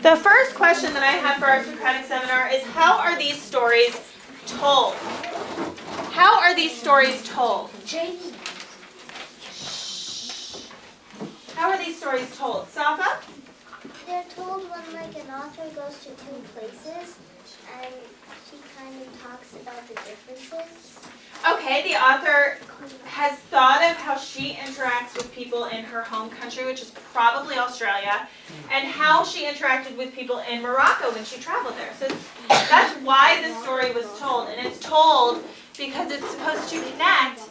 The first question that I have for our Socratic seminar is, how are these stories told? How are these stories told? How are these stories told? Safa? They're told when an author goes to two places and she kind of talks about the differences. Okay, the author has thought of how she interacts with people in her home country, which is probably Australia, and how she interacted with people in Morocco when she traveled there. So that's why the story was told, and it's told because it's supposed to connect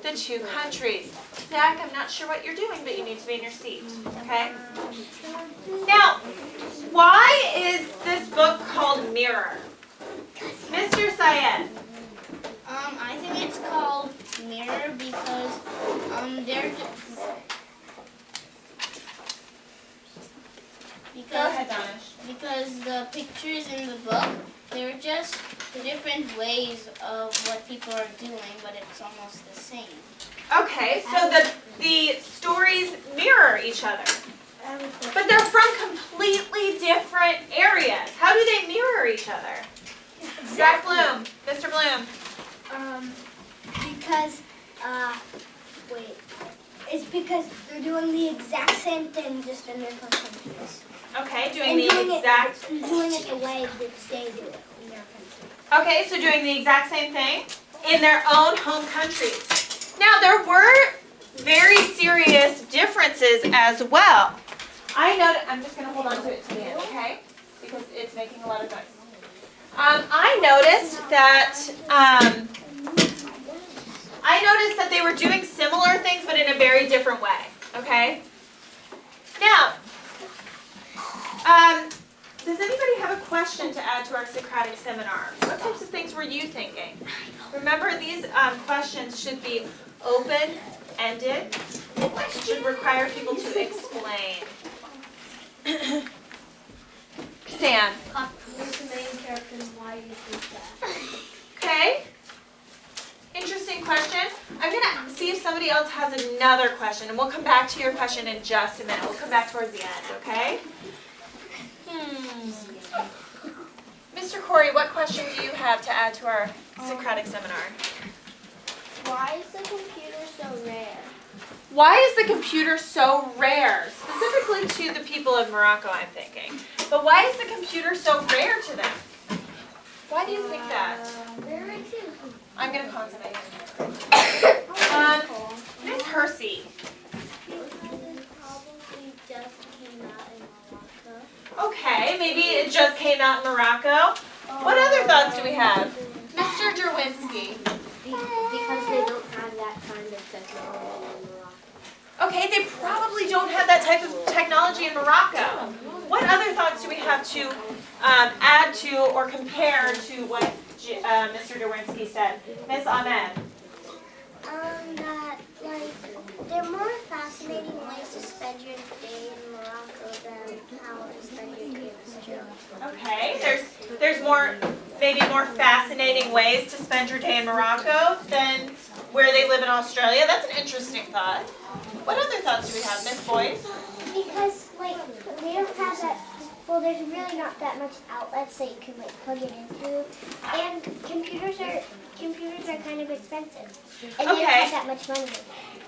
the two countries. Zach, I'm not sure what you're doing, but you need to be in your seat, okay? Now, why is this book called Mirror? Mr. Syed. I think it's called Mirror because Go ahead, Danish. because the pictures in the book, they're just different ways of what people are doing, but it's almost the same. Okay, so the stories mirror each other, but they're from completely different areas. How do they mirror each other? Zach Bloom, Mr. Bloom. It's because they're doing the exact same thing, just in different countries. Okay, doing the exact. Doing it the way that they do it in their country. Okay, so doing the exact same thing in their own home countries. Now, there were very serious differences as well. I'm just going to hold on to it to the end, okay? Because it's making a lot of noise. I noticed that they were doing similar things, but in a very different way, okay? Now, does anybody have a question to add to our Socratic seminar? What types of things were you thinking? Remember, these questions should be open-ended. It should require people to explain. Sam? Who's the main character and why do you think that? Okay. Interesting question. I'm going to see if somebody else has another question, and we'll come back to your question in just a minute. We'll come back towards the end, okay? Mr. Corey, what question do you have to add to our Socratic seminar? Why is the computer so rare? Why is the computer so rare? Specifically to the people of Morocco, I'm thinking. But why is the computer so rare to them? Why do you think that? I'm going to consummate. Miss Hersey. Okay, maybe it just came out in Morocco. What other thoughts do we have? Mr. Derwinski. Because they don't have that kind of technology in Morocco. Okay, they probably don't have that type of technology in Morocco. What other thoughts do we have to add to or compare to what Mr. Derwinski said? Miss Ahmed. That, there are more fascinating ways to spend your day in Morocco than how to spend your day in Australia. Okay, there's maybe more fascinating ways to spend your day in Morocco than where they live in Australia. That's an interesting thought. What other thoughts do we have, Miss Boyd? Because, they don't have that, there's really not that much outlets that you can, plug it into. And computers are kind of expensive. And they don't have that much money.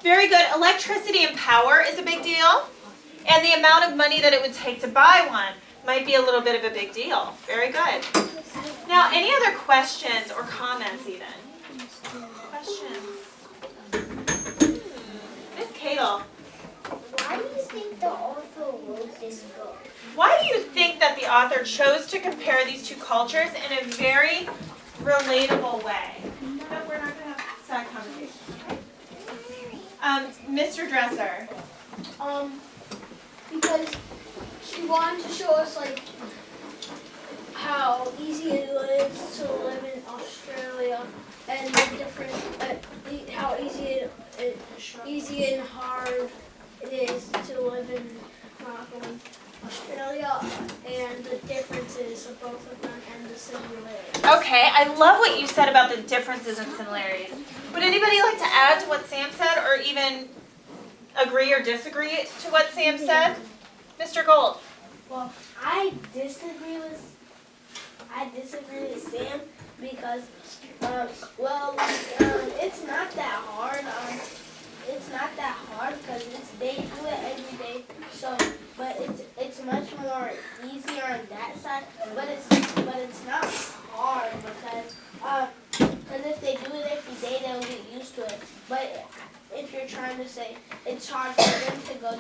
Very good. Electricity and power is a big deal. And the amount of money that it would take to buy one might be a little bit of a big deal. Very good. Now, any other questions or comments even? Questions? Miss Cadle. Why do you think the author wrote this book? Why do you think that the author chose to compare these two cultures in a very relatable way? No, we're not going to have sad conversation. Mr. Dresser. Because she wanted to show us how easy it is to live in Australia and the different how easy and hard it is to live in Morocco and Australia, and the differences of both of them and the similarities. Okay, I love what you said about the differences and similarities. Would anybody like to add to what Sam said, or even agree or disagree to what Sam said? Mr. Gold. Well, I disagree with Sam because, it's not that hard. It's not that hard because they do it every day. So, but it's much more easier on that side. But it's not hard because if they do it every day, they'll get used to it. But if you're trying to say it's hard for them to go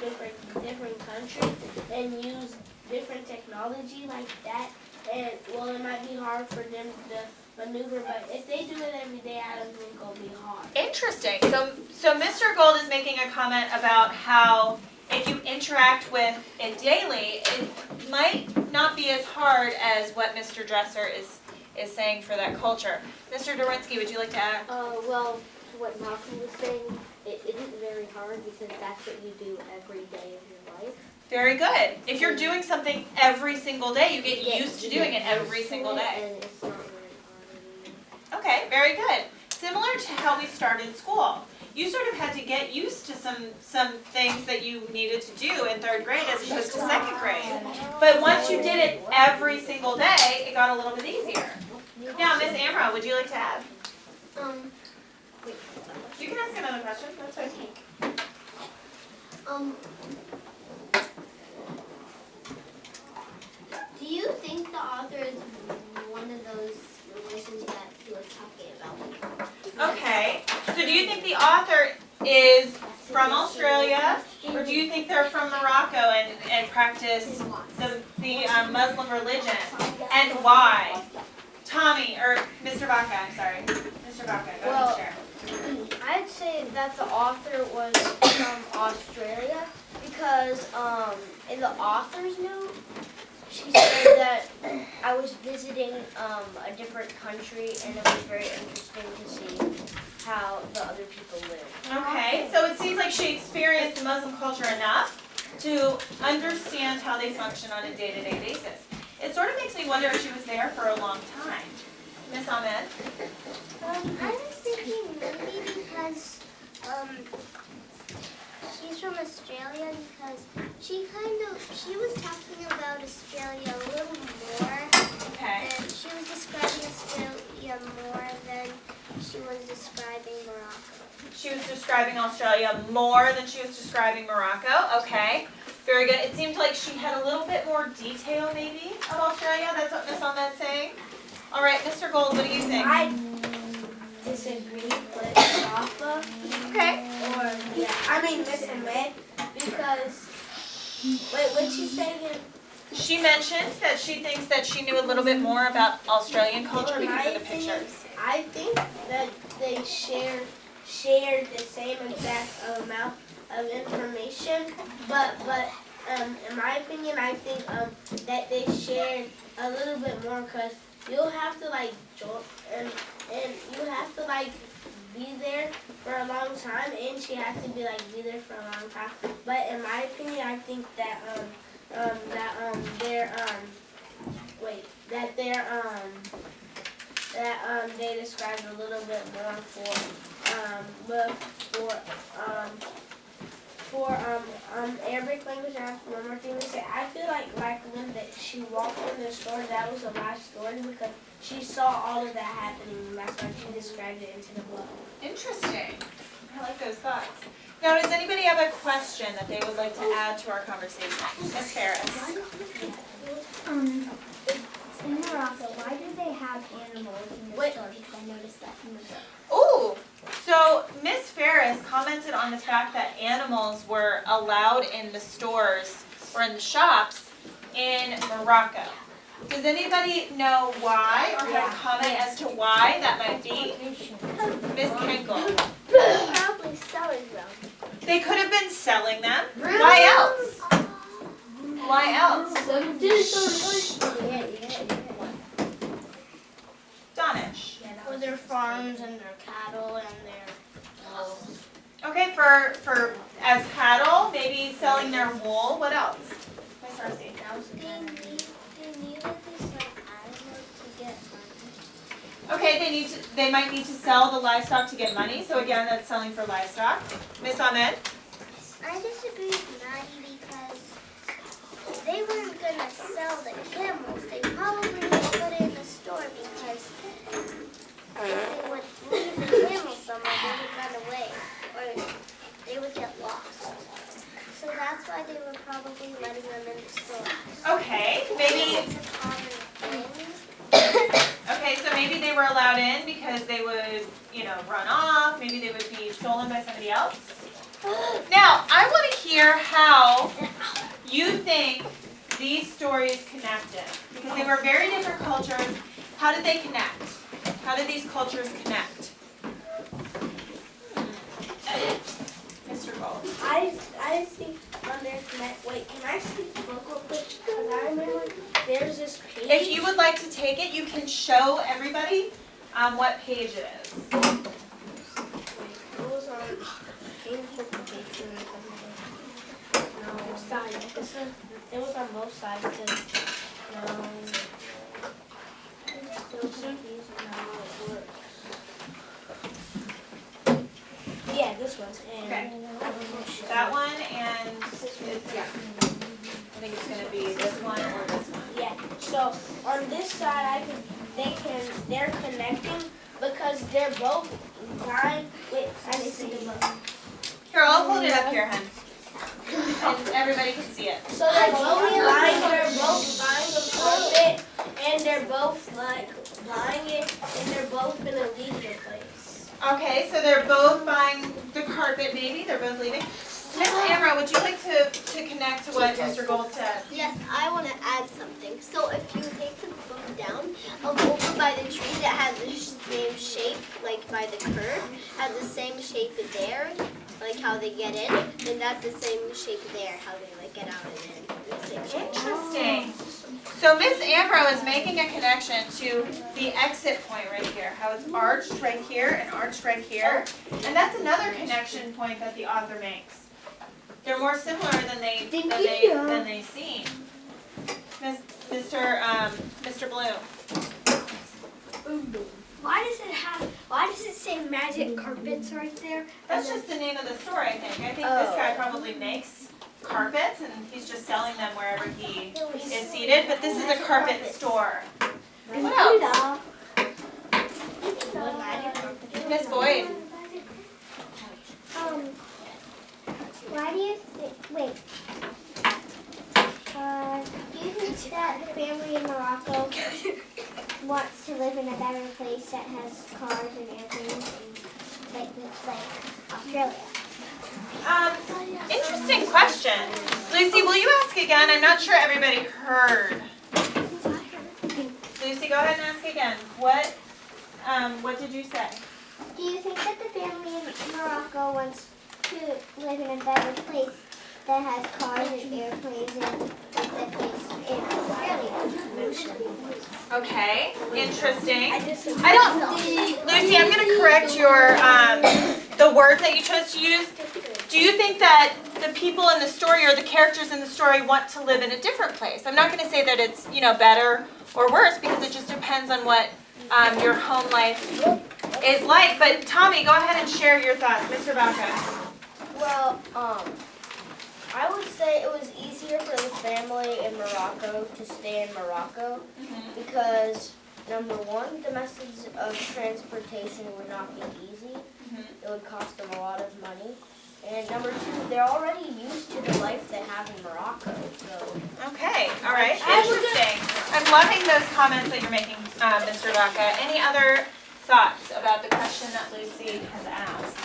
different countries and use different technology like that, and well, it might be hard for them to maneuver, but if they do it every day, I don't think it'll be hard. Interesting. So Mr. Gold is making a comment about how if you interact with it daily, it might not be as hard as what Mr. Dresser is saying for that culture. Mr. Dorinsky, would you like to add? Well, what Malcolm was saying, it isn't very hard because that's what you do every day of your life. Very good. If you're doing something every single day, you get used to doing it every single day. And it's not very hard. Okay, very good. Similar to how we started school. You sort of had to get used to some things that you needed to do in 3rd grade as opposed to 2nd grade. But once you did it every single day, it got a little bit easier. Now, Miss Amra, would you like to add? You can ask another question. That's okay. Do you think the author is one of those religions that he was talking about? Okay. So do you think the author is from Australia, or do you think they're from Morocco and practice the Muslim religion? And why? Tommy, or Mr. Baca, I'm sorry. Mr. Baca, go ahead and share. I'd say that the author was from Australia because in the author's note, she said that I was visiting a different country and it was very interesting to see how the other people live. Okay, so it seems like she experienced the Muslim culture enough to understand how they function on a day-to-day basis. It sort of makes me wonder if she was there for a long time. Miss Ahmed? I was thinking maybe because she's from Australia because she was talking about Australia a little more. Okay. And she was describing Australia more than she was describing Morocco. She was describing Australia more than she was describing Morocco. Okay. Very good. It seemed like she had a little bit more detail maybe of Australia. That's what Miss Ahmed's saying. All right, Mr. Gold, what do you think? I disagree with Rafa. Okay. Miss Ahmed, because what'd she say again? She mentioned that she thinks that she knew a little bit more about Australian culture because of the pictures. I think that they shared the same exact amount of information, but in my opinion, I think that they shared a little bit more because you'll have to like join and you have to like be there for a long time, and she has to be there for a long time. But in my opinion, I think that they described a little bit more for Arabic language. I have one more thing to say. I feel like when she walked in the store, that was a live story because she saw all of that happening, and that's why she described it into the book. Interesting. I like those thoughts. Now, does anybody have a question that they would like to add to our conversation? Ms. Ferris. In Morocco, why do they have animals in the store? Because I noticed that in the book. Ooh, so Ms. Ferris commented on the fact that animals were allowed in the stores or in the shops in Morocco. Does anybody know why or have a comment as to why that might be? Ms. Kenkel. Probably selling them. They could have been selling them. Why else? Why else? Donish. For their farms and their cattle and their Okay, for as cattle, maybe selling their wool. What else? Miss Darcy. They needed to sell animals to get money. Okay, they might need to sell the livestock to get money. So again, that's selling for livestock. Miss Ahmed. I disagree with Maddie because they weren't gonna letting them in the store. Okay, maybe. It's a common thing. Okay, so maybe they were allowed in because they would, run off. Maybe they would be stolen by somebody else. Now, I want to hear how you think these stories connected, because they were very different cultures. How did they connect? How did these cultures connect? Mr. Gold. I think on their connect. Wait, can I see the book real quick? Because I remember there's this page. If you would like to take it, you can show everybody what page it is. It was on Which side? It was on both sides too. I'm so confused on how it works. yeah, this one. And Okay. That one and yeah. I think it's going to be this one or this one. yeah. So on this side, they're connecting because they're both blind. Wait, I didn't see the book. Here, I'll hold it up here, hun. And everybody can see it. So they're both buying. They're both buying a carpet, and they're both like buying it, and they're both gonna leave the place. Okay, so they're both buying the carpet, maybe? They're both leaving? Miss Amra, would you like to connect to what Mr. Gold said? Yes, I want to add something. So if you take the book down, over by the tree that has the same shape, like by the curve, has the same shape there, like how they get in, and that's the same shape there, how they like get out and in. The same shape. Interesting. So Miss Ambrose is making a connection to the exit point right here, how it's arched right here and arched right here. And that's another connection point that the author makes. They're more similar than they seem. Mr. Blue. Why does it say magic carpets right there? That's just the name of the store, I think. I think this guy probably makes carpets and he's just selling them wherever he is seated. But this is a carpet store. What else? Miss Boyd. Why do you think, do you think that the family in Morocco wants to live in a better place that has cars and airplanes like Australia? Interesting question. Lucy, will you ask again? I'm not sure everybody heard. Lucy, go ahead and ask again. What did you say? Do you think that the family in Morocco wants to live in a better place that has cars and airplanes and like the place in Australia? Okay, interesting. Lucy, I'm going to correct your, the words that you chose to use. Do you think that the people in the story or the characters in the story want to live in a different place? I'm not going to say that it's, better or worse because it just depends on what your home life is like. But Tommy, go ahead and share your thoughts. Mr. Baca. Well, I would say it was easier for the family in Morocco to stay in Morocco because, number one, the methods of transportation would not be easy. It would cost them a lot of money. And number two, they're already used to the life they have in Morocco. So. Okay, all right, interesting. I'm loving those comments that you're making, Mr. Baca. Any other thoughts about the question that Lucy has asked?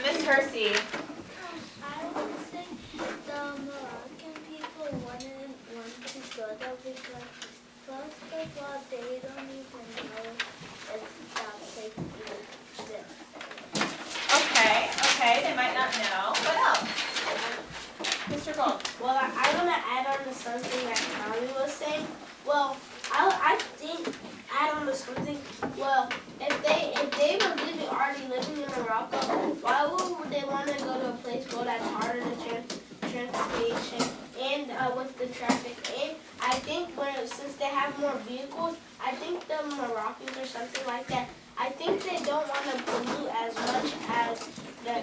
Miss Hersey. I would say the Moroccan people want to go there because first of all they don't even know if that's safe to exist. Okay, they might not know. What else? Mr. Gold. Well, I want to add on to something that Tommy was saying. Well, I think add on to something. Well, if they were already living in Morocco, why would they want to go to a place where that's harder to transportation and with the traffic? And I think since they have more vehicles, I think the Moroccans or something like that. I think they don't want to pollute as much as the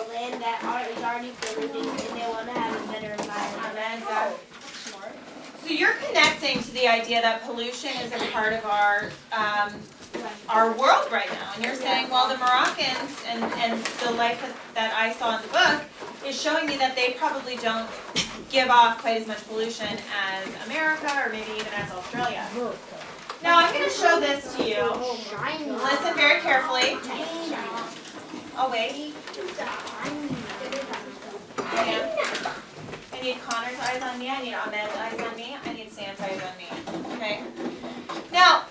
land that is already polluted, and they want to have a better environment. So you're connecting to the idea that pollution is a part of our world right now, and you're saying, well, the Moroccans and the life that I saw in the book, is showing me that they probably don't give off quite as much pollution as America or maybe even as Australia. Now I'm going to show this to you. Listen very carefully. Oh wait. I need Connor's eyes on me, I need Ahmed's eyes on me, I need Sam's eyes on me. Okay? Now,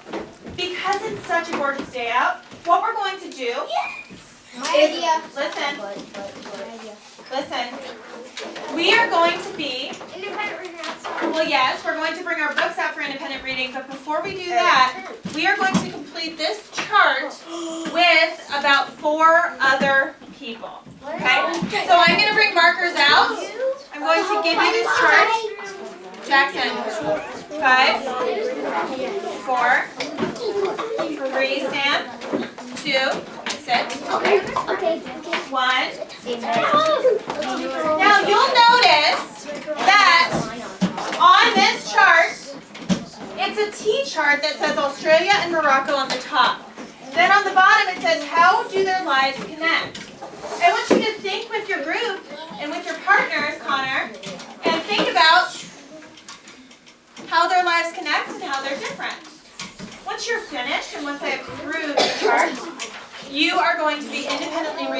because it's such a gorgeous day out, what we're going to do listen, we are going to be, well yes, we're going to bring our books out for independent reading, but before we do that, we are going to complete this chart with about 4 other people. Okay? So I'm going to bring markers out. I'm going to give you this chart. Jackson, 5, 4, 3, Sam, 2, sit, 1. Now you'll notice that on this chart, it's a T chart that says Australia and Morocco on the top. Then on the bottom it says, how do their lives connect? I want you to think with your group and with your partners, Connor, and think about how their lives connect and how they're different. Once you're finished and once I approve the chart, you are going to be independently reading